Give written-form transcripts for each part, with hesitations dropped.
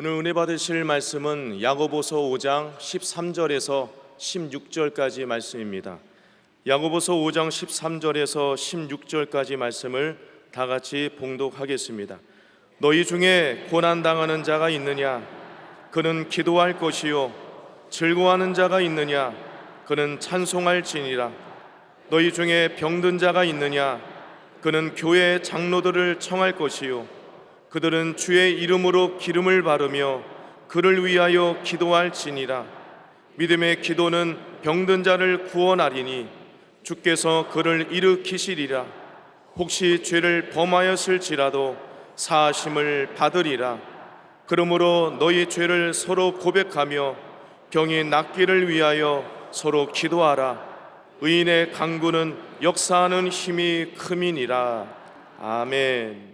오늘 은혜 받으실 말씀은 야고보서 5장 13절에서 16절까지 말씀입니다. 야고보서 5장 13절에서 16절까지 말씀을 다 같이 봉독하겠습니다. 너희 중에 고난당하는 자가 있느냐? 그는 기도할 것이요. 즐거워하는 자가 있느냐? 그는 찬송할지니라. 너희 중에 병든 자가 있느냐? 그는 교회의 장로들을 청할 것이요. 그들은 주의 이름으로 기름을 바르며 그를 위하여 기도할지니라. 믿음의 기도는 병든 자를 구원하리니 주께서 그를 일으키시리라. 혹시 죄를 범하였을지라도 사하심을 받으리라. 그러므로 너희 죄를 서로 고백하며 병이 낫기를 위하여 서로 기도하라. 의인의 간구는 역사하는 힘이 큼이니라. 아멘.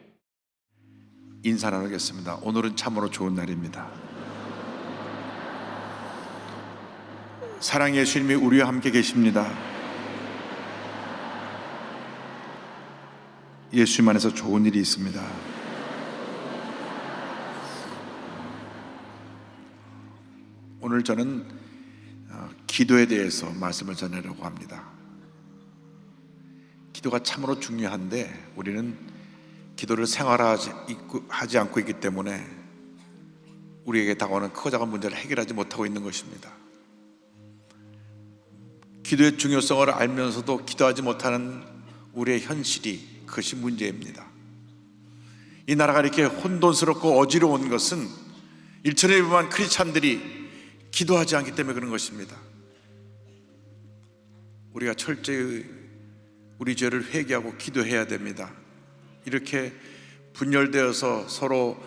인사 나누겠습니다. 오늘은 참으로 좋은 날입니다. 사랑의 예수님이 우리와 함께 계십니다. 예수님 안에서 좋은 일이 있습니다. 오늘 저는 기도에 대해서 말씀을 전하려고 합니다. 기도가 참으로 중요한데 우리는 기도를 생활화하지 않고 있기 때문에 우리에게 다가오는 크고 작은 문제를 해결하지 못하고 있는 것입니다. 기도의 중요성을 알면서도 기도하지 못하는 우리의 현실이, 그것이 문제입니다. 이 나라가 이렇게 혼돈스럽고 어지러운 것은 일천에 비만 크리스찬들이 기도하지 않기 때문에 그런 것입니다. 우리가 철저히 우리 죄를 회개하고 기도해야 됩니다. 이렇게 분열되어서 서로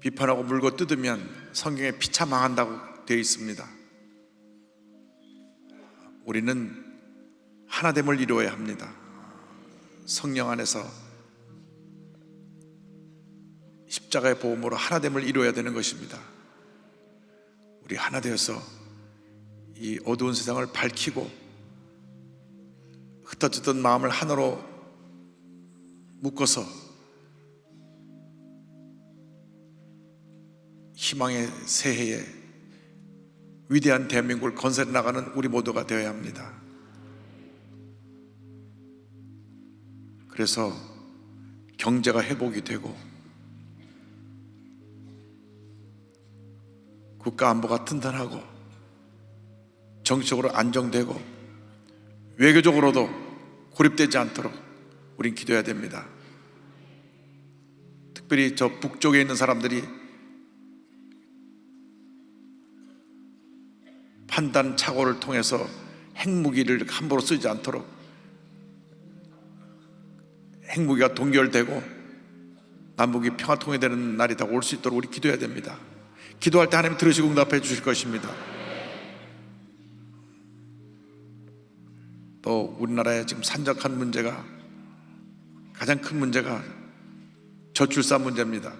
비판하고 물고 뜯으면 성경에 피차 망한다고 되어 있습니다. 우리는 하나됨을 이루어야 합니다. 성령 안에서 십자가의 보험으로 하나됨을 이루어야 되는 것입니다. 우리 하나 되어서 이 어두운 세상을 밝히고 흩어졌던 마음을 하나로 묶어서 희망의 새해에 위대한 대한민국을 건설해 나가는 우리 모두가 되어야 합니다. 그래서 경제가 회복이 되고 국가 안보가 튼튼하고 정치적으로 안정되고 외교적으로도 고립되지 않도록 우린 기도해야 됩니다. 특별히 저 북쪽에 있는 사람들이 판단 착오를 통해서 핵무기를 함부로 쓰지 않도록, 핵무기가 동결되고 남북이 평화통일되는 날이 다 올 수 있도록 우리 기도해야 됩니다. 기도할 때 하나님 들으시고 응답해 주실 것입니다. 또 우리나라에 지금 산적한 문제가, 가장 큰 문제가 저출산 문제입니다.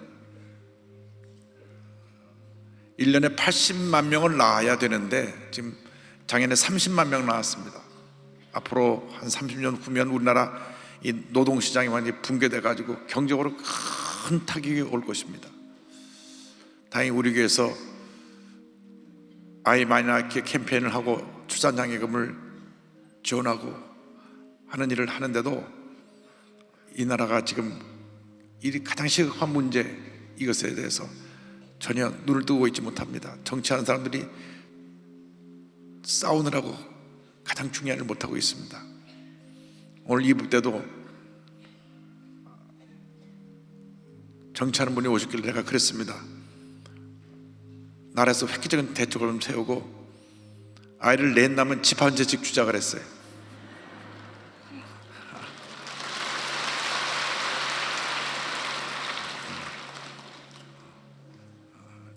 1년에 80만 명을 낳아야 되는데 지금 작년에 30만 명 낳았습니다. 앞으로 한 30년 후면 우리나라 이 노동시장이 완전히 붕괴돼 가지고 경제적으로 큰 타격이 올 것입니다. 다행히 우리 교회에서 아이 많이 낳기 캠페인을 하고 출산장려금을 지원하고 하는 일을 하는데도 이 나라가 지금 이 가장 시급한 문제, 이것에 대해서 전혀 눈을 뜨고 있지 못합니다. 정치하는 사람들이 싸우느라고 가장 중요한 일을 못하고 있습니다. 오늘 이북 때도 정치하는 분이 오셨길래 내가 그랬습니다. 나라에서 획기적인 대책을 좀 세우고 아이를 낸다면 집 한 채씩 주자 그랬어요.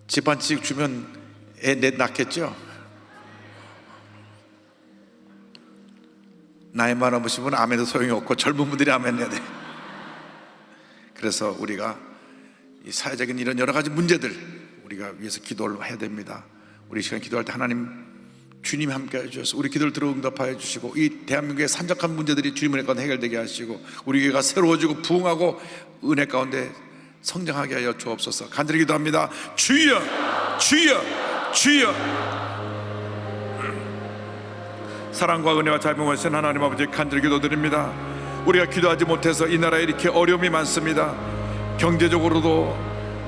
집 한 채씩 주면 애 낳겠죠? 나이 많으신 분은 아멘도 소용이 없고 젊은 분들이 아멘 해야 돼. 그래서 우리가 이 사회적인 이런 여러 가지 문제들 우리가 위해서 기도를 해야 됩니다. 우리 시간 기도할 때 하나님 주님이 함께 해주셔서 우리 기도를 들어 응답하여 주시고 이 대한민국의 산적한 문제들이 주님의 가운데 해결되게 하시고 우리 교회가 새로워지고 부흥하고 은혜 가운데 성장하게 하여 주옵소서. 간절히 기도합니다. 주여, 주여, 주여. 사랑과 은혜와 자비하신 하나님 아버지, 간절히 기도드립니다. 우리가 기도하지 못해서 이 나라에 이렇게 어려움이 많습니다. 경제적으로도,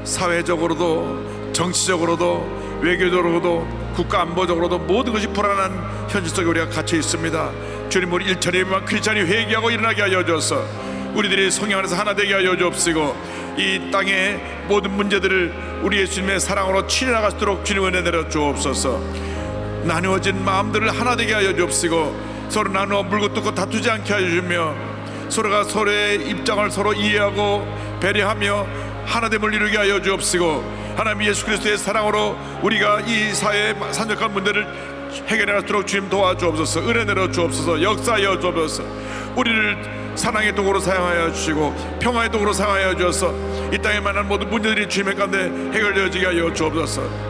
사회적으로도, 정치적으로도, 외교적으로도, 국가 안보적으로도 모든 것이 불안한 현실 속에 우리가 갇혀 있습니다. 주님, 우리 일천이만 크리스찬이 회개하고 일어나게 하여 주옵소서. 우리들이 성령 안에서 하나 되게 하여 주옵시고, 이 땅의 모든 문제들을 우리 예수님의 사랑으로 치려나갈 수 있도록 주님 은혜 내려 주옵소서. 나누어진 마음들을 하나 되게 하여 주옵시고, 서로 나누어 물고 뜯고 다투지 않게 하여 주며, 서로가 서로의 입장을 서로 이해하고 배려하며 하나됨을 이루게 하여 주옵시고, 하나님 예수 그리스도의 사랑으로 우리가 이 사회의 산적한 문제를 해결해 갈수록 주님 도와주옵소서. 은혜 내려 주옵소서. 역사하여 주옵소서. 우리를 사랑의 도구로 사용하여 주시고 평화의 도구로 사용하여 주셔서 이 땅에 만난 모든 문제들이 주님의 가운데 해결되어지게 하여 주옵소서.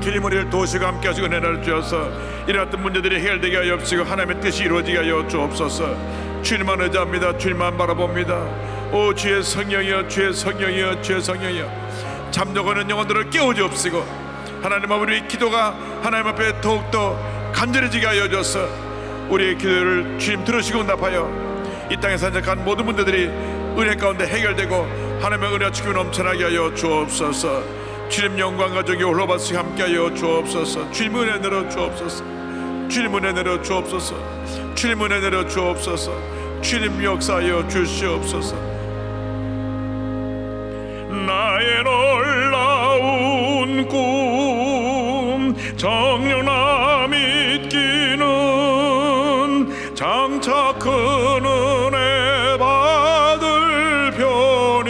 주님, 우리를 도우시고 함께 하시고 은혜를 주셔서 이러한 문제들이 해결되게 하여 주시고 하나님의 뜻이 이루어지게 하여 주옵소서. 주님만 의지합니다. 주님만 바라봅니다. 오 주의 성령이여, 주의 성령이여, 주의 성령이여, 잠적하는 영혼들을 깨워주옵시고 하나님 아버지, 우리의 기도가 하나님 앞에 더욱더 간절해지게 하여 주셔서 우리의 기도를 주님 들으시고 응답하여 이 땅에 산적한 모든 문제들이 은혜 가운데 해결되고 하나님의 은혜와 축복이 넘쳐나게 하여 주옵소서. 주님 영광과 존귀 홀로 받으시고 함께하여 주옵소서. 주님 은혜 내려 주옵소서. 주님 은혜 내려 주옵소서. 주님 은혜 내려 주옵소서. 주님 역사하여 주시옵소서. 나의 놀라운 꿈 정령나 믿기는 장차 큰 은혜 받을 편이,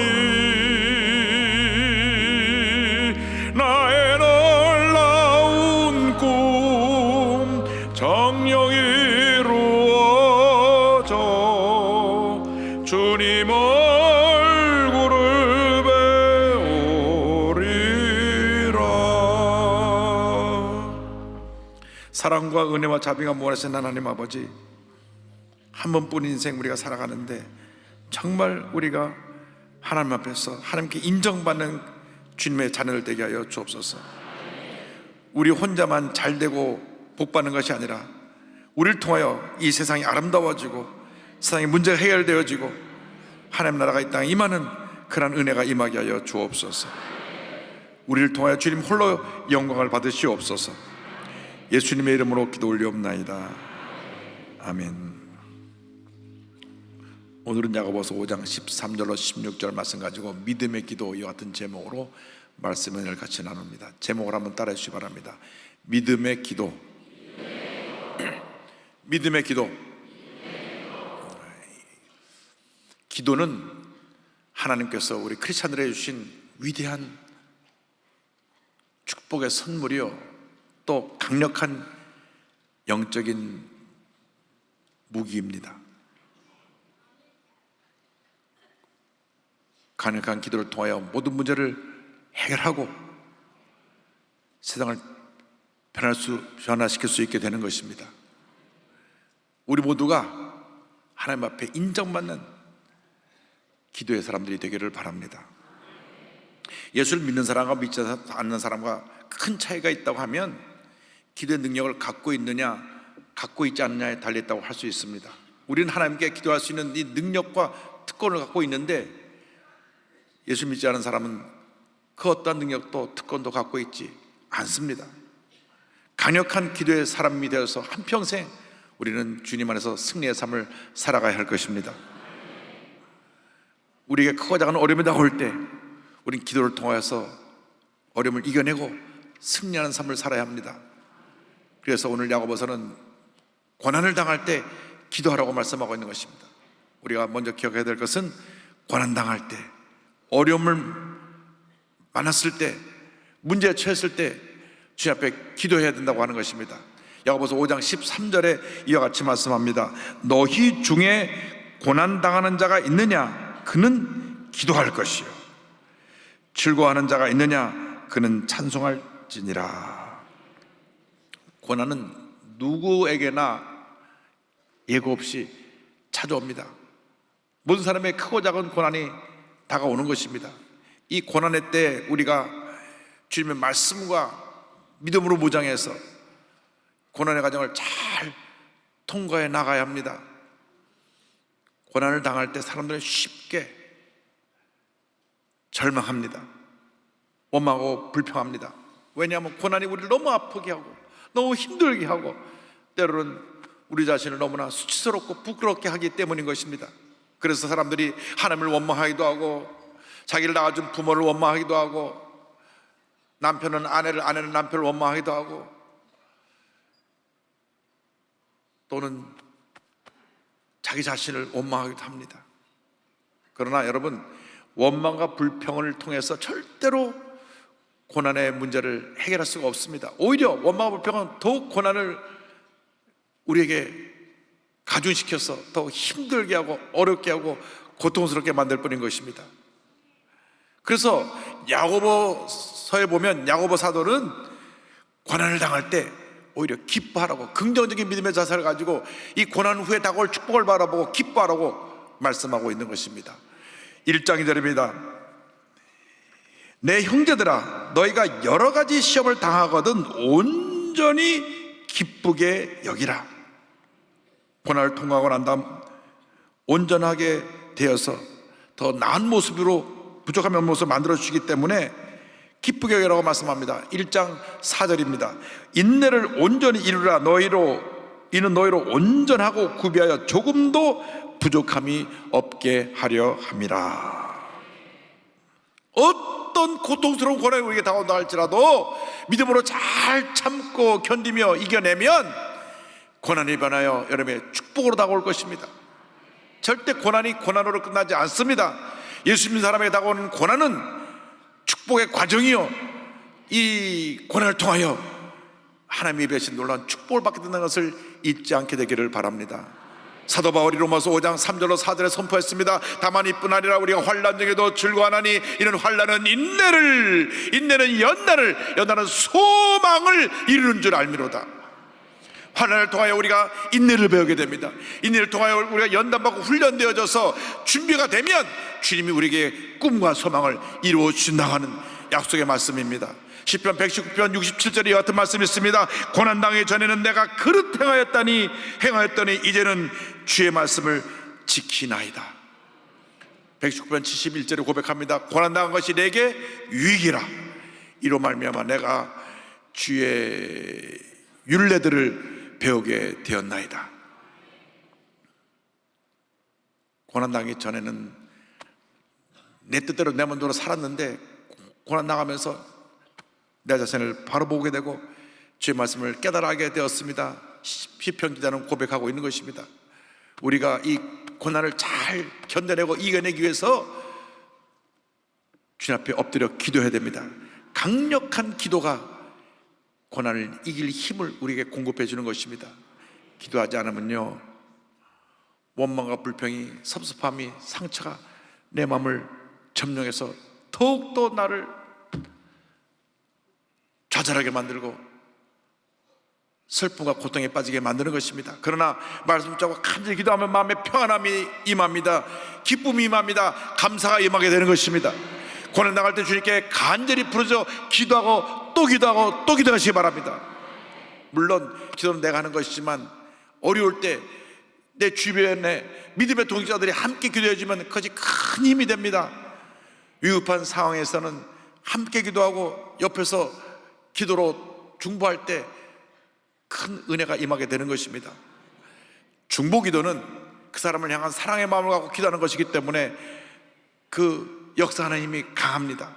나의 놀라운 꿈 정령 이루어져 주님 얼굴을 배우리라. 사랑과 은혜와 자비가 무한하신 하나님 아버지, 한 번뿐인 인생 우리가 살아가는데 정말 우리가 하나님 앞에서 하나님께 인정받는 주님의 자녀를 되게 하여 주옵소서. 우리 혼자만 잘되고 복받는 것이 아니라 우리를 통하여 이 세상이 아름다워지고 세상의 문제가 해결되어지고 하나님 나라가 이 땅에 임하는 그런 은혜가 임하게 하여 주옵소서. 우리를 통하여 주님 홀로 영광을 받으시옵소서. 예수님의 이름으로 기도 올리옵나이다. 아멘. 오늘은 야고보서 5장 13절로 16절 말씀 가지고 믿음의 기도 이와 같은 제목으로 말씀을 같이 나눕니다. 제목을 한번 따라해 주시기 바랍니다. 믿음의 기도. 믿음의 기도. 기도는 하나님께서 우리 크리스찬들에게 주신 위대한 축복의 선물이요, 또 강력한 영적인 무기입니다. 강력한 기도를 통하여 모든 문제를 해결하고 세상을 변화시킬 수 있게 되는 것입니다. 우리 모두가 하나님 앞에 인정받는 기도의 사람들이 되기를 바랍니다. 예수를 믿는 사람과 믿지 않는 사람과 큰 차이가 있다고 하면 기도의 능력을 갖고 있느냐 갖고 있지 않느냐에 달려있다고 할 수 있습니다. 우리는 하나님께 기도할 수 있는 이 능력과 특권을 갖고 있는데 예수 믿지 않은 사람은 그 어떤 능력도 특권도 갖고 있지 않습니다. 강력한 기도의 사람이 되어서 한평생 우리는 주님 안에서 승리의 삶을 살아가야 할 것입니다. 우리에게 크고 작은 어려움이 다가올 때 우리는 기도를 통하여서 어려움을 이겨내고 승리하는 삶을 살아야 합니다. 그래서 오늘 야고보서는 고난을 당할 때 기도하라고 말씀하고 있는 것입니다. 우리가 먼저 기억해야 될 것은 고난당할 때, 어려움을 만났을 때, 문제에 처했을 때 주님 앞에 기도해야 된다고 하는 것입니다. 야고보서 5장 13절에 이와 같이 말씀합니다. 너희 중에 고난당하는 자가 있느냐? 그는 기도할 것이요, 즐거워하는 자가 있느냐? 그는 찬송할지니라. 고난은 누구에게나 예고 없이 찾아옵니다. 모든 사람의 크고 작은 고난이 다가오는 것입니다. 이 고난의 때 우리가 주님의 말씀과 믿음으로 무장해서 고난의 과정을 잘 통과해 나가야 합니다. 고난을 당할 때 사람들은 쉽게 절망합니다. 원망하고 불평합니다. 왜냐하면 고난이 우리를 너무 아프게 하고 너무 힘들게 하고 때로는 우리 자신을 너무나 수치스럽고 부끄럽게 하기 때문인 것입니다. 그래서 사람들이 하나님을 원망하기도 하고 자기를 낳아준 부모를 원망하기도 하고 남편은 아내를, 아내는 남편을 원망하기도 하고 또는 자기 자신을 원망하기도 합니다. 그러나 여러분, 원망과 불평을 통해서 절대로 고난의 문제를 해결할 수가 없습니다. 오히려 원망과 불평은 더욱 고난을 우리에게 가중시켜서 더 힘들게 하고 어렵게 하고 고통스럽게 만들 뿐인 것입니다. 그래서 야고보서에 보면 야고보 사도는 고난을 당할 때 오히려 기뻐하라고, 긍정적인 믿음의 자세를 가지고 이 고난 후에 다가올 축복을 바라보고 기뻐하라고 말씀하고 있는 것입니다. 1장 2절입니다. 내 형제들아, 너희가 여러 가지 시험을 당하거든 온전히 기쁘게 여기라. 고난을 통과하고 난 다음 온전하게 되어서 더 나은 모습으로 부족한 면모습을 만들어주시기 때문에 기쁘게 여기라고 말씀합니다. 1장 4절입니다. 인내를 온전히 이루라. 이는 너희로 온전하고 구비하여 조금도 부족함이 없게 하려 함이라. 어떤 고통스러운 고난이 우리에게 다가온다 할지라도 믿음으로 잘 참고 견디며 이겨내면 고난이 변하여 여러분의 축복으로 다가올 것입니다. 절대 고난이 고난으로 끝나지 않습니다. 예수 믿는 사람에게 다가오는 고난은 축복의 과정이요, 이 고난을 통하여 하나님이 베신 놀라운 축복을 받게 된다는 것을 잊지 않게 되기를 바랍니다. 사도 바울이 로마서 5장 3절로 4절에 선포했습니다. 다만 이뿐 아니라 우리가 환난 중에도 즐거워하나니 이는 환난은 인내는 연단은 소망을 이루는 줄 알미로다. 환난을 통하여 우리가 인내를 배우게 됩니다. 인내를 통하여 우리가 연단받고 훈련되어져서 준비가 되면 주님이 우리에게 꿈과 소망을 이루어 주신다고 하는 약속의 말씀입니다. 시편 119편 67절에 이와 같은 말씀이 있습니다. 고난당하기 전에는 내가 그릇 행하였더니 이제는 주의 말씀을 지키나이다. 119편 71절에 고백합니다. 고난당한 것이 내게 유익이라. 이로 말미암아 내가 주의 율례들을 배우게 되었나이다. 고난당하기 전에는 내 뜻대로 내 마음대로 살았는데 고난당하면서 내 자신을 바로 보게 되고 주의 말씀을 깨달아하게 되었습니다. 시편 기자는 고백하고 있는 것입니다. 우리가 이 고난을 잘 견뎌내고 이겨내기 위해서 주님 앞에 엎드려 기도해야 됩니다. 강력한 기도가 고난을 이길 힘을 우리에게 공급해 주는 것입니다. 기도하지 않으면요, 원망과 불평이, 섭섭함이, 상처가 내 마음을 점령해서 더욱더 나를 좌절하게 만들고 슬픔과 고통에 빠지게 만드는 것입니다. 그러나 말씀 붙잡고 간절히 기도하면 마음에 평안함이 임합니다. 기쁨이 임합니다. 감사가 임하게 되는 것입니다. 고난 당할 때 주님께 간절히 부르짖어 기도하고 또 기도하고 또 기도하시기 바랍니다. 물론 기도는 내가 하는 것이지만 어려울 때 내 주변에 믿음의 동역자들이 함께 기도해주면 그것이 큰 힘이 됩니다. 위급한 상황에서는 함께 기도하고 옆에서 기도로 중보할 때 큰 은혜가 임하게 되는 것입니다. 중보 기도는 그 사람을 향한 사랑의 마음을 갖고 기도하는 것이기 때문에 그 역사하는 힘이 강합니다.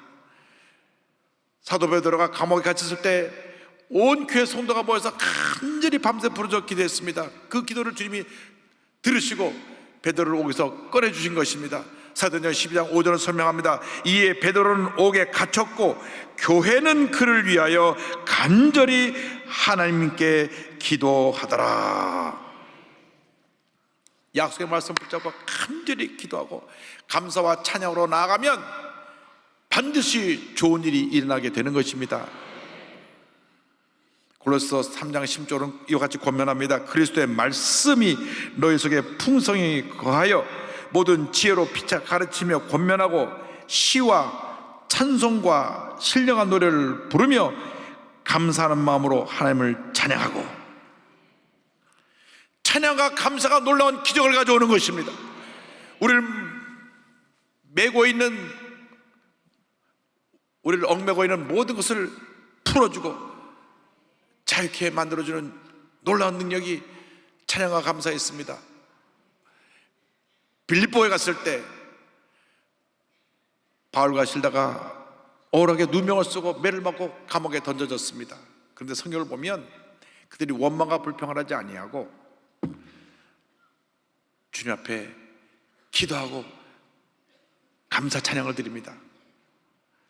사도 베드로가 감옥에 갇혔을 때 온 교회 성도가 모여서 간절히 밤새 부르짖어 기도했습니다. 그 기도를 주님이 들으시고 베드로를 옥에서 꺼내주신 것입니다. 사도행전 12장 5절을 설명합니다. 이에 베드로는 옥에 갇혔고 교회는 그를 위하여 간절히 하나님께 기도하더라. 약속의 말씀 붙잡고 간절히 기도하고 감사와 찬양으로 나아가면 반드시 좋은 일이 일어나게 되는 것입니다. 골로새서 3장 10절은 이와 같이 권면합니다. 그리스도의 말씀이 너희 속에 풍성히 거하여 모든 지혜로 피차 가르치며 권면하고 시와 찬송과 신령한 노래를 부르며 감사하는 마음으로 하나님을 찬양하고, 찬양과 감사가 놀라운 기적을 가져오는 것입니다. 우리를 메고 있는, 우리를 얽매고 있는 모든 것을 풀어주고 자유케 만들어주는 놀라운 능력이 찬양과 감사에 있습니다. 빌립보에 갔을 때 바울과 실다가 억울하게 누명을 쓰고 매를 맞고 감옥에 던져졌습니다. 그런데 성경을 보면 그들이 원망과 불평을 하지 아니하고 주님 앞에 기도하고 감사 찬양을 드립니다.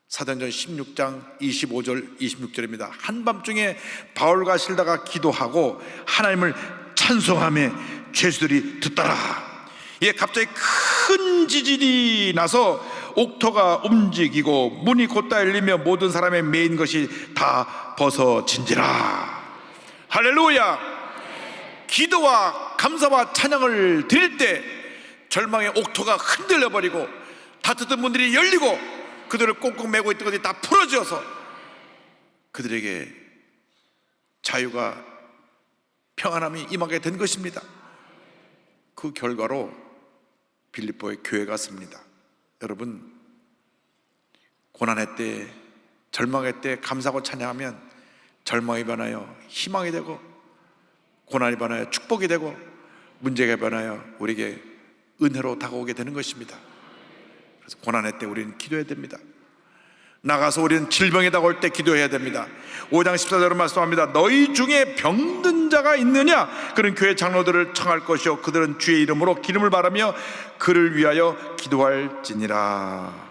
사도행전 16장 25절 26절입니다. 한밤중에 바울과 실다가 기도하고 하나님을 찬송하며 죄수들이 듣더라. 예, 갑자기 큰 지진이 나서 옥토가 움직이고 문이 곧다 열리며 모든 사람의 매인 것이 다 벗어진지라. 할렐루야. 기도와 감사와 찬양을 드릴 때 절망의 옥토가 흔들려버리고 닫혔던 문들이 열리고 그들을 꽁꽁 매고 있던 것이 다 풀어져서 그들에게 자유가 평안함이 임하게 된 것입니다. 그 결과로 빌립보의 교회가 섭니다. 여러분, 고난의 때, 절망의 때 감사하고 찬양하면 절망이 변하여 희망이 되고, 고난이 변하여 축복이 되고, 문제가 변하여 우리에게 은혜로 다가오게 되는 것입니다. 그래서 고난의 때 우리는 기도해야 됩니다. 나가서 우리는 질병에 다가올 때 기도해야 됩니다. 5장 14절로 말씀합니다. 너희 중에 병든 자가 있느냐? 그는 교회 장로들을 청할 것이요 그들은 주의 이름으로 기름을 바르며 그를 위하여 기도할지니라.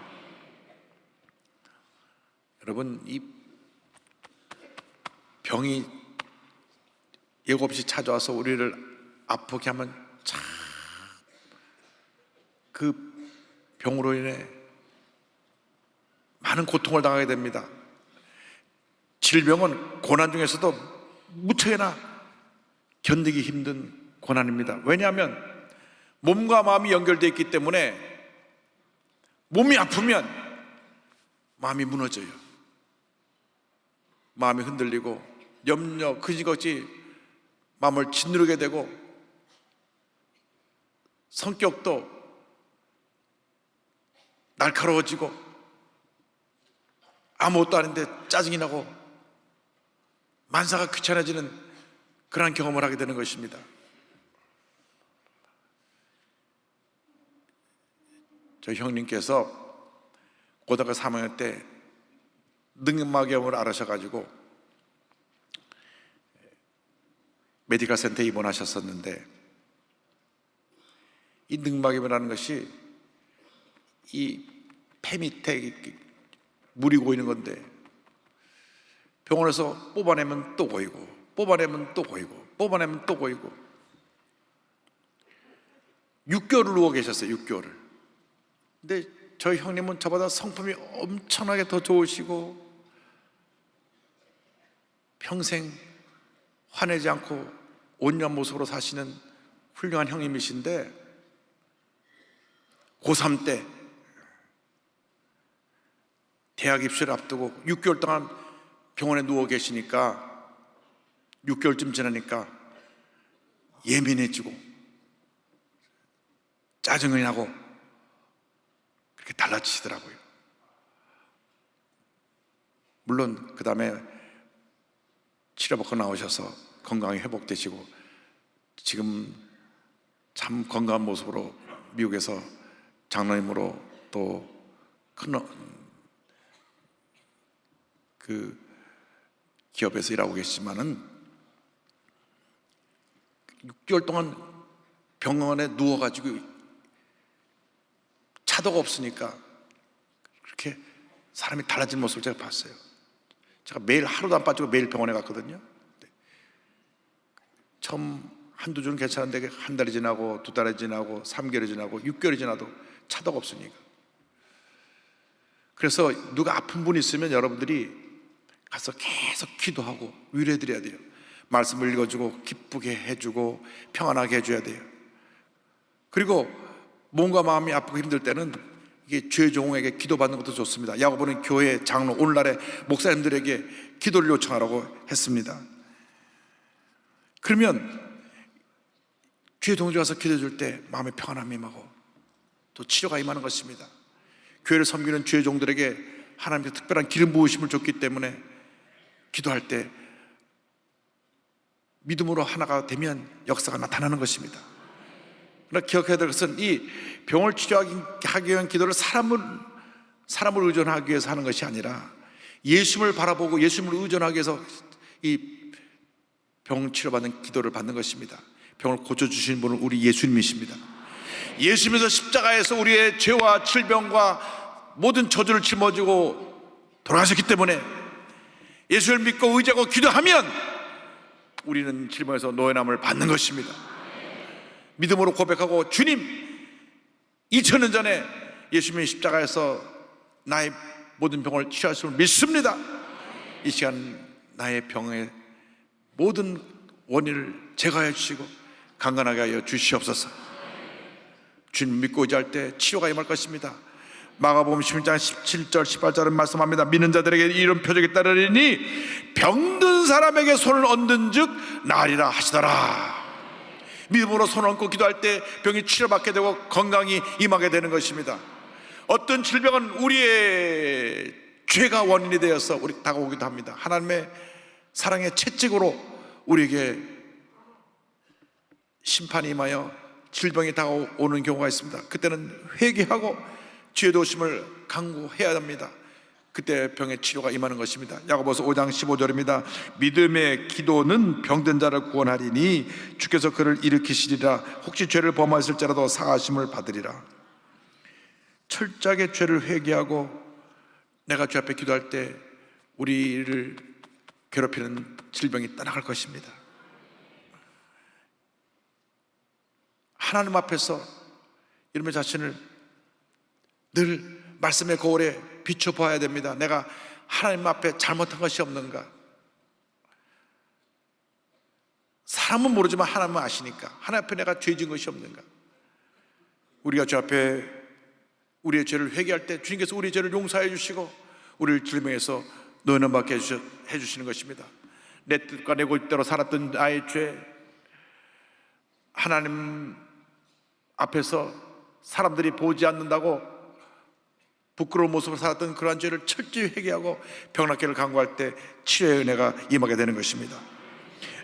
여러분, 이 병이 예고 없이 찾아와서 우리를 아프게 하면 참 그 병으로 인해 많은 고통을 당하게 됩니다. 질병은 고난 중에서도 무척이나 견디기 힘든 고난입니다. 왜냐하면 몸과 마음이 연결되어 있기 때문에 몸이 아프면 마음이 무너져요. 마음이 흔들리고 염려, 근심같이 마음을 짓누르게 되고 성격도 날카로워지고 아무것도 아닌데 짜증이 나고 만사가 귀찮아지는 그러한 경험을 하게 되는 것입니다. 저희 형님께서 고등학교 3학년 때 늑막염을 앓으셔가지고 메디컬 센터에 입원하셨었는데, 이 늑막염이라는 것이 이 폐 밑에 물이 고이는 건데 병원에서 뽑아내면 또 고이고 뽑아내면 또 고이고 뽑아내면 또 고이고 6개월을 누워 계셨어요. 6개월을. 근데 저희 형님은 저보다 성품이 엄청나게 더 좋으시고 평생 화내지 않고 온유한 모습으로 사시는 훌륭한 형님이신데, 고3 때 대학 입시를 앞두고 6개월 동안 병원에 누워 계시니까 6개월쯤 지나니까 예민해지고 짜증이 나고 그렇게 달라지시더라고요. 물론 그 다음에 치료받고 나오셔서 건강이 회복되시고 지금 참 건강한 모습으로 미국에서 장로님으로 또 큰 그 기업에서 일하고 계시지만은 6개월 동안 병원에 누워가지고 차도가 없으니까 그렇게 사람이 달라진 모습을 제가 봤어요. 제가 매일 하루도 안 빠지고 매일 병원에 갔거든요. 처음 한두 주는 괜찮은데 한 달이 지나고 두 달이 지나고 3개월이 지나고 6개월이 지나도 차도가 없으니까. 그래서 누가 아픈 분이 있으면 여러분들이 가서 계속 기도하고 위로해드려야 돼요. 말씀을 읽어주고 기쁘게 해주고 평안하게 해줘야 돼요. 그리고 몸과 마음이 아프고 힘들 때는 이게 죄종에게 기도받는 것도 좋습니다. 야고보는 교회 장로, 오늘날의 목사님들에게 기도를 요청하라고 했습니다. 그러면 죄종들이 와서 기도해 줄 때 마음의 평안함이 임하고 또 치료가 임하는 것입니다. 교회를 섬기는 죄종들에게 하나님께서 특별한 기름 부으심을 줬기 때문에 기도할 때 믿음으로 하나가 되면 역사가 나타나는 것입니다. 그러나 기억해야 될 것은 이 병을 치료하기 위한 기도를 사람을 의존하기 위해서 하는 것이 아니라 예수님을 바라보고 예수님을 의존하기 위해서 이 병 치료받는 기도를 받는 것입니다. 병을 고쳐주시는 분은 우리 예수님이십니다. 예수님께서 십자가에서 우리의 죄와 질병과 모든 저주를 짊어지고 돌아가셨기 때문에 예수를 믿고 의지하고 기도하면 우리는 질병에서 노예남을 받는 것입니다. 믿음으로 고백하고 주님, 2000년 전에 예수님이 십자가에서 나의 모든 병을 치유하심을 믿습니다. 이 시간 나의 병의 모든 원인을 제거해 주시고 강건하게 하여 주시옵소서. 주님 믿고 의지할 때 치료가 임할 것입니다. 마가복음 11장 17절 18절은 말씀합니다. 믿는 자들에게 이런 표적이 따르리니 병든 사람에게 손을 얹은 즉 나으리라 하시더라. 믿음으로 손을 얹고 기도할 때 병이 치료받게 되고 건강이 임하게 되는 것입니다. 어떤 질병은 우리의 죄가 원인이 되어서 우리 다가오기도 합니다. 하나님의 사랑의 채찍으로 우리에게 심판이 임하여 질병이 다가오는 경우가 있습니다. 그때는 회개하고 죄 도심을 간구해야 합니다. 그때 병의 치료가 임하는 것입니다. 야고보서 5장 15절입니다. 믿음의 기도는 병든 자를 구원하리니 주께서 그를 일으키시리라. 혹시 죄를 범하였을지라도 사하심을 받으리라. 철저하게 죄를 회개하고 내가 주 앞에 기도할 때 우리를 괴롭히는 질병이 떠나갈 것입니다. 하나님 앞에서 이름의 자신을 늘 말씀의 거울에 비춰봐야 됩니다. 내가 하나님 앞에 잘못한 것이 없는가? 사람은 모르지만 하나님은 아시니까 하나님 앞에 내가 죄 지은 것이 없는가? 우리가 주 앞에 우리의 죄를 회개할 때 주님께서 우리의 죄를 용서해 주시고 우리를 질병에서 노예는 받게 해주시는 것입니다. 내 뜻과 내 고집대로 살았던 나의 죄, 하나님 앞에서 사람들이 보지 않는다고 부끄러운 모습으로 살았던 그러한 죄를 철저히 회개하고 병낫기를 간구할 때 치료의 은혜가 임하게 되는 것입니다.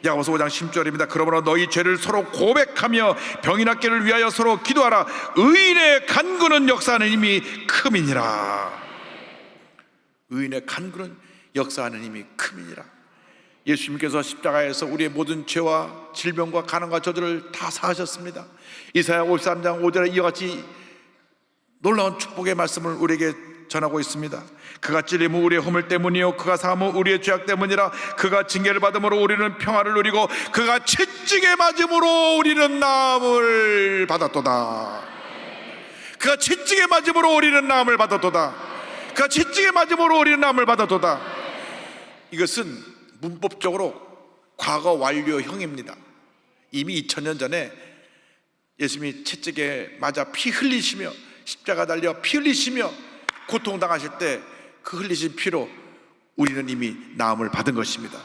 야고보서 5장 10절입니다. 그러므로 너희 죄를 서로 고백하며 병이 낫기를 위하여 서로 기도하라. 의인의 간구는 역사하는 힘이 큼이니라. 의인의 간구는 역사하는 힘이 큼이니라. 예수님께서 십자가에서 우리의 모든 죄와 질병과 가난과 저주를 다 사하셨습니다. 이사야 53장 5절에 이와 같이 놀라운 축복의 말씀을 우리에게 전하고 있습니다. 그가 찔림은 우리의 허물 때문이요 그가 상함은 우리의 죄악 때문이라. 그가 징계를 받음으로 우리는 평화를 누리고 그가 채찍에 맞음으로 우리는 나음을 받았도다. 그가 채찍에 맞음으로 우리는 나음을 받았도다. 그가 채찍에 맞음으로 우리는 나음을 받았도다. 이것은 문법적으로 과거 완료형입니다. 이미 2000년 전에 예수님이 채찍에 맞아 피 흘리시며 십자가 달려 피 흘리시며 고통당하실 때 그 흘리신 피로 우리는 이미 나음을 받은 것입니다.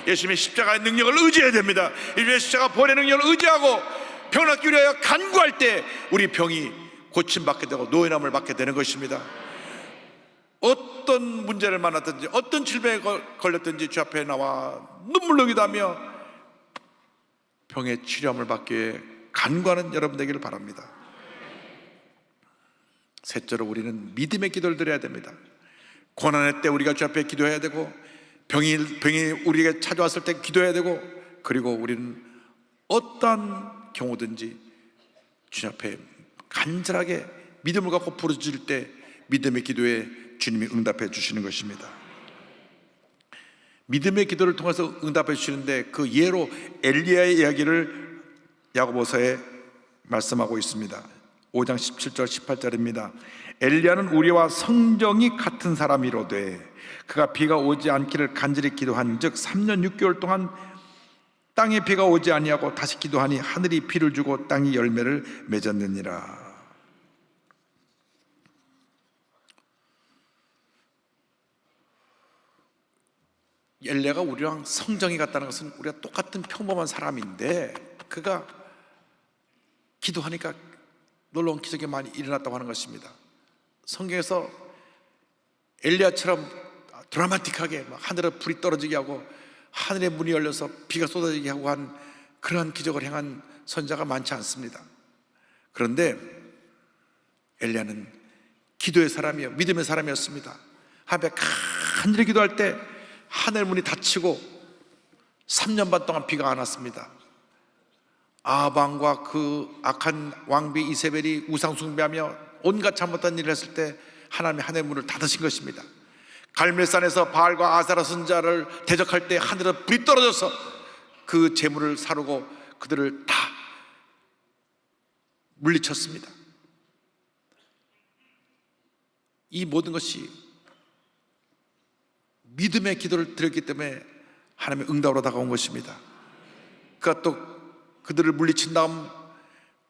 예수님의 십자가의 능력을 의지해야 됩니다. 예수님의 십자가 보혈의 능력을 의지하고 병 낫기 위하여 간구할 때 우리 병이 고침받게 되고 노예남을 받게 되는 것입니다. 어떤 문제를 만났든지 어떤 질병에 걸렸든지 주 앞에 나와 눈물로 기도하며 병의 치료함을 받기 위해 간구하는 여러분 되기를 바랍니다. 셋째로 우리는 믿음의 기도를 드려야 됩니다. 고난의 때 우리가 주 앞에 기도해야 되고 병이 우리에게 찾아왔을 때 기도해야 되고 그리고 우리는 어떠한 경우든지 주 앞에 간절하게 믿음을 갖고 부르짖을 때 믿음의 기도에 주님이 응답해 주시는 것입니다. 믿음의 기도를 통해서 응답해 주시는데 그 예로 엘리야의 이야기를 야고보서에 말씀하고 있습니다. 5장 17절 18절입니다. 엘리야는 우리와 성정이 같은 사람이로되 그가 비가 오지 않기를 간절히 기도한 즉 3년 6개월 동안 땅에 비가 오지 아니하고 다시 기도하니 하늘이 비를 주고 땅이 열매를 맺었느니라. 엘리야가 우리랑 성정이 같다는 것은 우리가 똑같은 평범한 사람인데 그가 기도하니까 놀라운 기적이 많이 일어났다고 하는 것입니다. 성경에서 엘리야처럼 드라마틱하게 하늘에 불이 떨어지게 하고 하늘의 문이 열려서 비가 쏟아지게 하고 한 그러한 기적을 행한 선자가 많지 않습니다. 그런데 엘리야는 기도의 사람이요, 믿음의 사람이었습니다. 하루에 간절히 기도할 때 하늘 문이 닫히고 3년 반 동안 비가 안 왔습니다. 아합왕과 그 악한 왕비 이세벨이 우상 숭배하며 온갖 잘못한 일을 했을 때 하나님이 하늘 문을 닫으신 것입니다. 갈멜산에서 바알과 아사라 선자를 대적할 때 하늘에 불이 떨어져서 그 재물을 사르고 그들을 다 물리쳤습니다. 이 모든 것이 믿음의 기도를 드렸기 때문에 하나님의 응답으로 다가온 것입니다. 그가 또 그들을 물리친 다음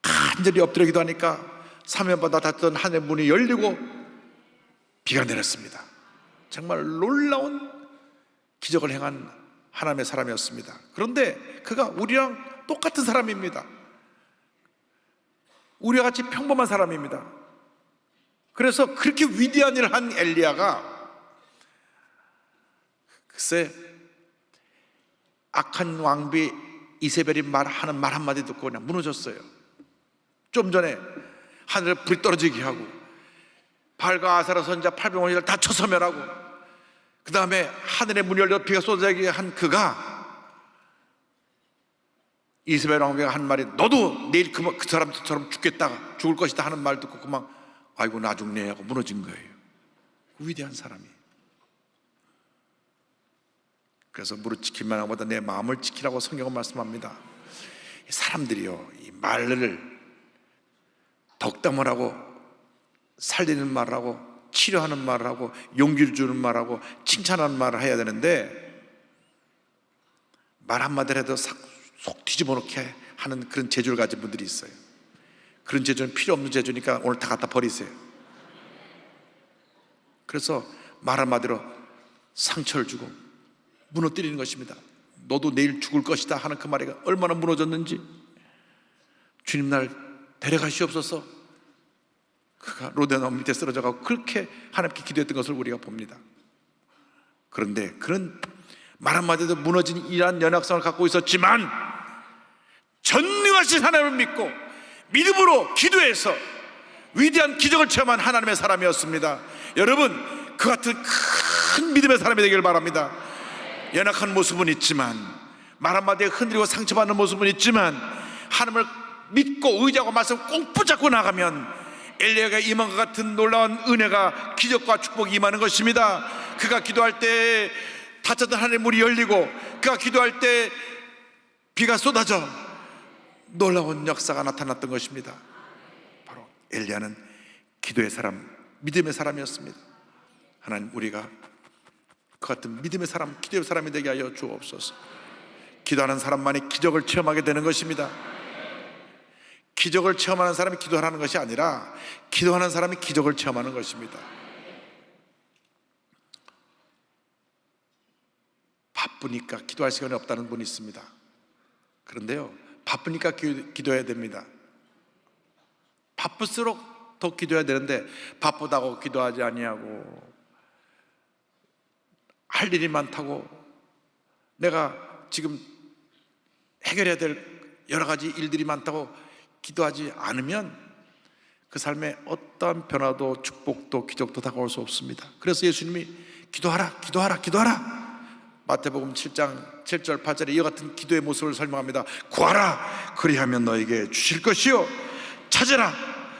간절히 엎드려 기도하니까 사면바다 닫던 하늘 문이 열리고 비가 내렸습니다. 정말 놀라운 기적을 행한 하나님의 사람이었습니다. 그런데 그가 우리랑 똑같은 사람입니다. 우리와 같이 평범한 사람입니다. 그래서 그렇게 위대한 일을 한 엘리야가 글쎄 악한 왕비 이세벨이 하는 말 한마디 듣고 그냥 무너졌어요. 좀 전에 하늘에 불이 떨어지게 하고 바알과 아사라 선자 800원을 다 쳐서멸하고 그 다음에 하늘의 문이 열려 비가 쏟아지게 한 그가 이세벨 왕비가 한 말이 너도 내일 그 사람처럼 죽을 것이다 하는 말 듣고 그만 아이고 나 죽네 하고 무너진 거예요. 그 위대한 사람이. 그래서 무릇 지킬만 하보다 내 마음을 지키라고 성경은 말씀합니다. 사람들이요 이 말을 덕담을 하고 살리는 말을 하고 치료하는 말을 하고 용기를 주는 말을 하고 칭찬하는 말을 해야 되는데 말 한마디를 해도 속 뒤집어 놓게 하는 그런 재주를 가진 분들이 있어요. 그런 재주는 필요 없는 재주니까 오늘 다 갖다 버리세요. 그래서 말 한마디로 상처를 주고 무너뜨리는 것입니다. 너도 내일 죽을 것이다 하는 그 말이 얼마나 무너졌는지. 주님 날 데려가시옵소서. 그가 로데나무 밑에 쓰러져가고 그렇게 하나님께 기도했던 것을 우리가 봅니다. 그런데 그런 말 한마디도 무너진 이러한 연약성을 갖고 있었지만 전능하신 하나님을 믿고 믿음으로 기도해서 위대한 기적을 체험한 하나님의 사람이었습니다. 여러분 그 같은 큰 믿음의 사람이 되길 바랍니다. 연약한 모습은 있지만 말 한마디에 흔들리고 상처받는 모습은 있지만 하나님을 믿고 의지하고 말씀을 꼭 붙잡고 나가면 엘리야가 임한 것 같은 놀라운 은혜가 기적과 축복이 임하는 것입니다. 그가 기도할 때 닫혔던 하늘의 문이 열리고 그가 기도할 때 비가 쏟아져 놀라운 역사가 나타났던 것입니다. 바로 엘리야는 기도의 사람, 믿음의 사람이었습니다. 하나님 우리가 그 같은 믿음의 사람, 기도의 사람이 되게 하여 주옵소서. 기도하는 사람만이 기적을 체험하게 되는 것입니다. 기적을 체험하는 사람이 기도하는 것이 아니라 기도하는 사람이 기적을 체험하는 것입니다. 바쁘니까 기도할 시간이 없다는 분이 있습니다. 그런데요 바쁘니까 기도해야 됩니다. 바쁠수록 더 기도해야 되는데 바쁘다고 기도하지 아니하고 할 일이 많다고 내가 지금 해결해야 될 여러 가지 일들이 많다고 기도하지 않으면 그 삶에 어떠한 변화도 축복도 기적도 다가올 수 없습니다. 그래서 예수님이 기도하라 기도하라 기도하라 마태복음 7장 7절 8절에 이와 같은 기도의 모습을 설명합니다. 구하라 그리하면 너에게 주실 것이요 찾으라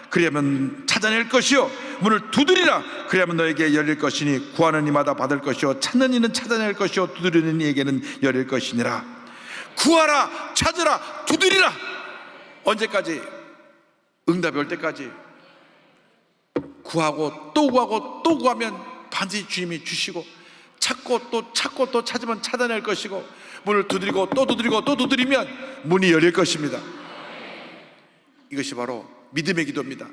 그리하면 찾아낼 것이요 문을 두드리라 그리하면 너에게 열릴 것이니 구하는 이마다 받을 것이요 찾는 이는 찾아낼 것이요 두드리는 이에게는 열릴 것이니라. 구하라 찾으라 두드리라. 언제까지? 응답이 올 때까지. 구하고 또 구하고 또 구하면 반드시 주님이 주시고 찾고 또 찾으면 찾아낼 것이고 문을 두드리고 또 두드리고 또 두드리면 문이 열릴 것입니다. 이것이 바로 믿음의 기도입니다.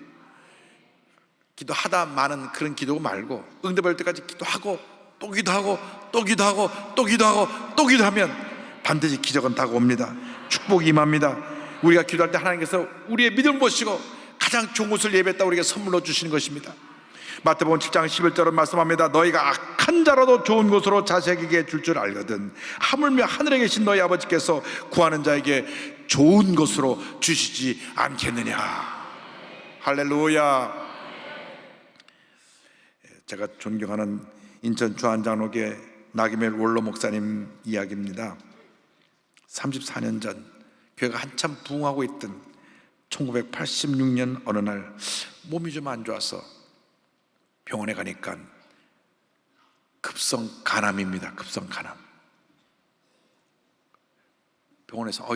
기도하다 마는 그런 기도 말고 응답할 때까지 기도하고 또 기도하고 또 기도하고 또 기도하고 또 기도하면 반드시 기적은 다가옵니다. 축복이 임합니다. 우리가 기도할 때 하나님께서 우리의 믿음을 보시고 가장 좋은 것을 예배했다 우리에게 선물로 주시는 것입니다. 마태복음 7장 11절은 말씀합니다. 너희가 악한 자라도 좋은 것으로 자식에게 줄 줄 알거든 하물며 하늘에 계신 너희 아버지께서 구하는 자에게 좋은 것으로 주시지 않겠느냐. 할렐루야. 제가 존경하는 인천 주한장로교 나기멜 원로 목사님 이야기입니다. 34년 전 교회가 한참 부흥하고 있던 1986년 어느 날 몸이 좀 안 좋아서 병원에 가니까 급성 간암입니다. 급성 간암. 병원에서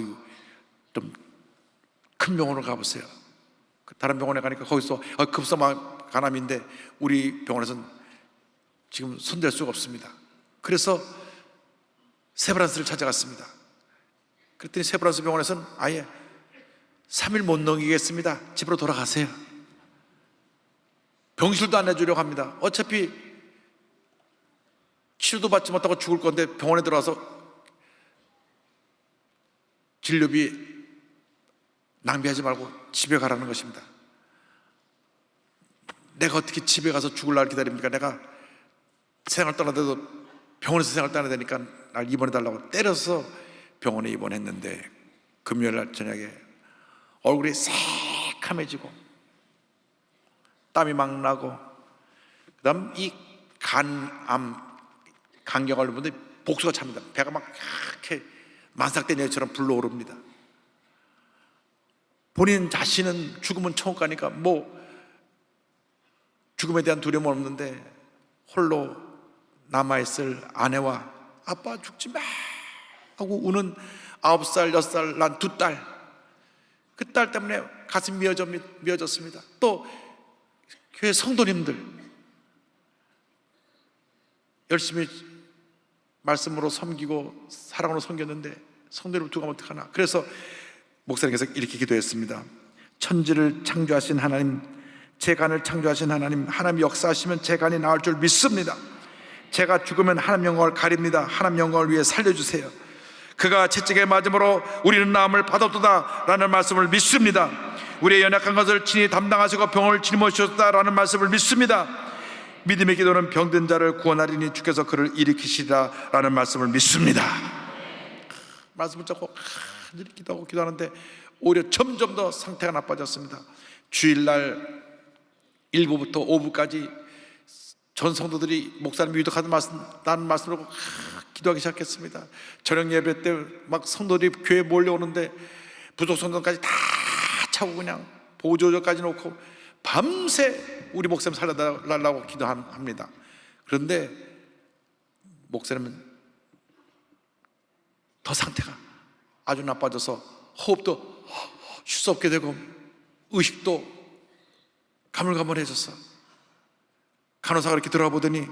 좀 큰 병원으로 가보세요. 다른 병원에 가니까 거기서 급성 간암인데 우리 병원에서는 지금 손댈 수가 없습니다. 그래서 세브란스를 찾아갔습니다. 그랬더니 세브란스 병원에서는 아예 3일 못 넘기겠습니다. 집으로 돌아가세요. 병실도 안 내주려고 합니다. 어차피 치료도 받지 못하고 죽을 건데 병원에 들어와서 진료비 낭비하지 말고 집에 가라는 것입니다. 내가 어떻게 집에 가서 죽을 날 기다립니까? 내가 생을 떠나도 병원에서 생을 떠나야 되니까 날 입원해달라고 때려서 병원에 입원했는데 금요일 날 저녁에 얼굴이 새카매지고 땀이 막 나고 그 다음 이 간경을 걸리는데 복수가 찹니다. 배가 막 이렇게 만삭된 여처럼 불러오릅니다. 본인 자신은 죽으면 천국 가니까 죽음에 대한 두려움은 없는데 홀로 남아있을 아내와 아빠 죽지 마 하고 우는 9살, 6살 난 두 딸, 그 딸 때문에 가슴이 미어졌습니다. 또 교회 성도님들 열심히 말씀으로 섬기고 사랑으로 섬겼는데 성도님을 두고 가면 어떡하나. 그래서 목사님께서 이렇게 기도했습니다. 천지를 창조하신 하나님, 제 간을 창조하신 하나님, 하나님 역사하시면 제 간이 나을 줄 믿습니다. 제가 죽으면 하나님 영광을 가립니다. 하나님 영광을 위해 살려주세요. 그가 채찍에 맞음으로 우리는 나음을 받았도다 라는 말씀을 믿습니다. 우리의 연약한 것을 친히 담당하시고 병을 짊어지셨다라는 말씀을 믿습니다. 믿음의 기도는 병든 자를 구원하리니 주께서 그를 일으키시리라 라는 말씀을 믿습니다. 말씀을 잡고 간절히 기도하는데 오히려 점점 더 상태가 나빠졌습니다. 주일날 1부부터 5부까지 전 성도들이 목사님이 유독하다는 말씀으로 기도하기 시작했습니다. 저녁 예배 때 막 성도들이 교회에 몰려오는데 부족 성도까지 다 차고 그냥 보조저까지 놓고 밤새 우리 목사님 살려달라고 기도합니다. 그런데 목사님은 더 상태가 아주 나빠져서 호흡도 쉴 수 없게 되고 의식도 가물가물해졌어. 간호사가 이렇게 들어가 보더니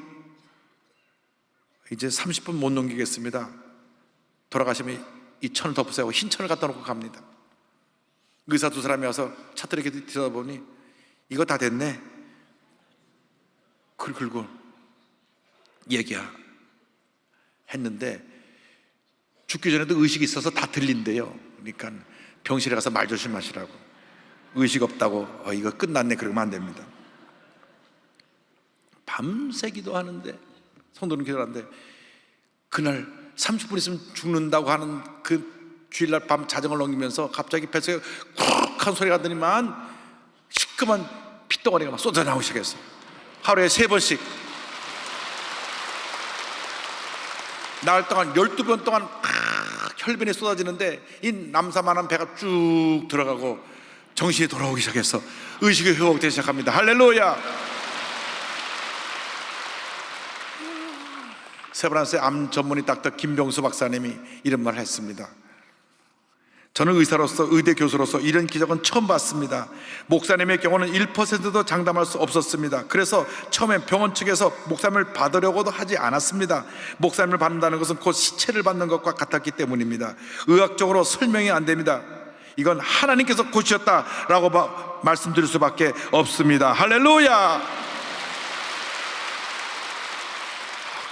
이제 30분 못 넘기겠습니다. 돌아가시면 이 천을 덮으세요 하고 흰 천을 갖다 놓고 갑니다. 의사 두 사람이 와서 차트를 이렇게 들여다보니 이거 다 됐네. 긁고 얘기했는데 죽기 전에도 의식이 있어서 다 들린대요. 그러니까 병실에 가서 말 조심하시라고. 의식 없다고 이거 끝났네 그러면 안 됩니다. 밤새 기도하는데 성도는 기도하는데 그날 30분 있으면 죽는다고 하는 그 주일날 밤 자정을 넘기면서 갑자기 뱃속에 쿡한 소리가 나더니만 시커먼 핏덩어리가 막 쏟아나오기 시작했어요. 하루에 3번씩 나흘 동안 12번 동안 혈변이 쏟아지는데 이 남사만한 배가 쭉 들어가고 정신이 돌아오기 시작해서 의식이 회복되기 시작합니다. 할렐루야. 세브란스의 암 전문의 닥터 김병수 박사님이 이런 말을 했습니다. 저는 의사로서 의대 교수로서 이런 기적은 처음 봤습니다. 목사님의 경우는 1%도 장담할 수 없었습니다. 그래서 처음엔 병원 측에서 목사님을 받으려고도 하지 않았습니다. 목사님을 받는다는 것은 곧 시체를 받는 것과 같았기 때문입니다. 의학적으로 설명이 안 됩니다. 이건 하나님께서 고치셨다라고 말씀드릴 수밖에 없습니다. 할렐루야.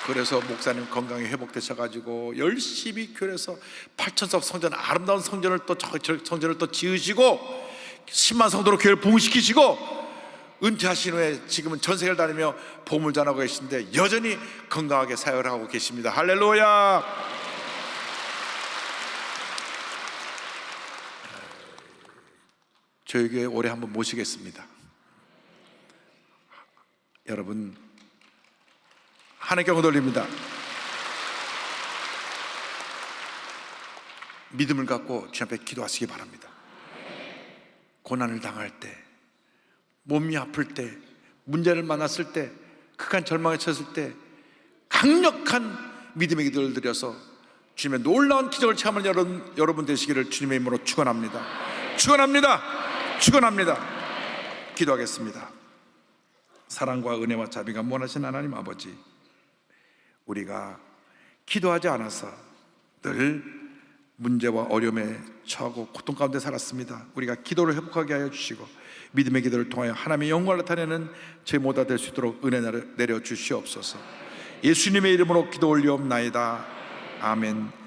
그래서 목사님 건강이 회복되셔가지고 열심히 교회에서 8천석 성전, 아름다운 성전을 또 성전을 또 지으시고 10만 성도로 교회를 부흥시키시고 은퇴하신 후에 지금은 전 세계를 다니며 복음을 전하고 계신데 여전히 건강하게 사역을 하고 계십니다. 할렐루야. 저희 교회 올해 한번 모시겠습니다. 여러분 하나님께 영광 돌립니다. 믿음을 갖고 주님 앞에 기도하시기 바랍니다. 고난을 당할 때, 몸이 아플 때, 문제를 만났을 때, 극한 절망에 처했을 때 강력한 믿음의 기도를 드려서 주님의 놀라운 기적을 체험하는 여러분 되시기를 주님의 이름으로 축원합니다. 축원합니다. 축원합니다. 기도하겠습니다. 사랑과 은혜와 자비가 무한하신 하나님 아버지, 우리가 기도하지 않아서 늘 문제와 어려움에 처하고 고통 가운데 살았습니다. 우리가 기도를 회복하게 하여 주시고 믿음의 기도를 통하여 하나님의 영광을 나타내는 저희 모두 될 수 있도록 은혜 내려 주시옵소서. 예수님의 이름으로 기도 올리옵나이다. 아멘.